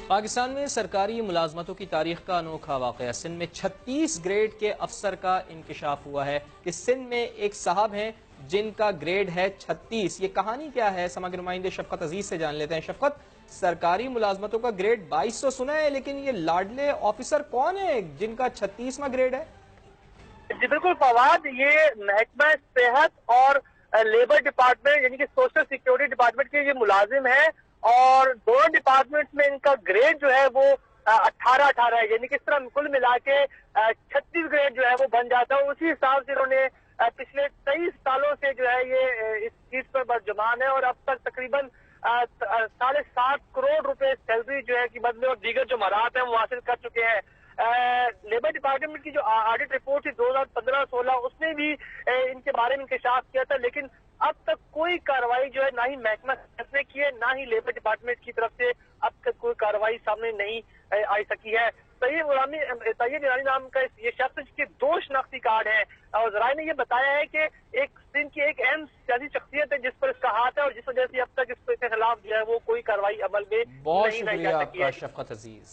پاکستان میں سرکاری ملازمتوں کی تاریخ کا انوکھا واقعہ۔ سندھ میں 36 گریڈ کے افسر کا انکشاف ہوا ہے کہ سندھ میں ایک صاحب ہیں جن کا گریڈ ہے 36۔ یہ کہانی کیا ہے؟ سما کے نمائندے شفقت عزیز سے جان لیتے ہیں۔ شفقت، سرکاری ملازمتوں کا گریڈ 22 تو سنا ہے، لیکن یہ لاڈلے آفیسر کون ہے جن کا 36واں گریڈ ہے؟ جی بالکل فواد، یہ محکمہ صحت اور لیبر ڈپارٹمنٹ یعنی کہ سوشل سیکیورٹی ڈپارٹمنٹ کے یہ ملازم ہیں، اور دونوں ڈپارٹمنٹ میں ان کا گریڈ جو ہے وہ 18 ہے، یعنی کہ اس طرح کل ملا کے 36 گریڈ جو ہے وہ بن جاتا ہے۔ اسی حساب سے انہوں نے پچھلے 23 سالوں سے جو ہے یہ اس چیز پر برجمان ہے، اور اب تک تقریباً 7.5 کروڑ روپے سیلری جو ہے کی بدلے اور دیگر جو مراد ہیں وہ حاصل کر چکے ہیں۔ لیبر ڈپارٹمنٹ کی جو آڈٹ رپورٹ تھی 2015-16 اس نے بھی ان کے بارے میں انکشاف کیا تھا، لیکن اب تک کوئی کارروائی جو ہے نہ ہی محکمہ صحت نے کی ہے، نہ ہی لیبر ڈپارٹمنٹ کی طرف سے اب تک کوئی کارروائی سامنے نہیں آئی سکی ہے۔ طیب ایرانی نام کا یہ شخص جس کے 2 شناختی کارڈ ہیں، اور ذرائع نے یہ بتایا ہے کہ سندھ کی ایک اہم سیاسی شخصیت ہے جس پر اس کا ہاتھ ہے، اور جس وجہ سے اب تک اس کے خلاف جو ہے وہ کوئی کارروائی عمل میں بہت نہیں لائی شکریہ جا آپ سکی کا ہے۔ شفقت عزیز۔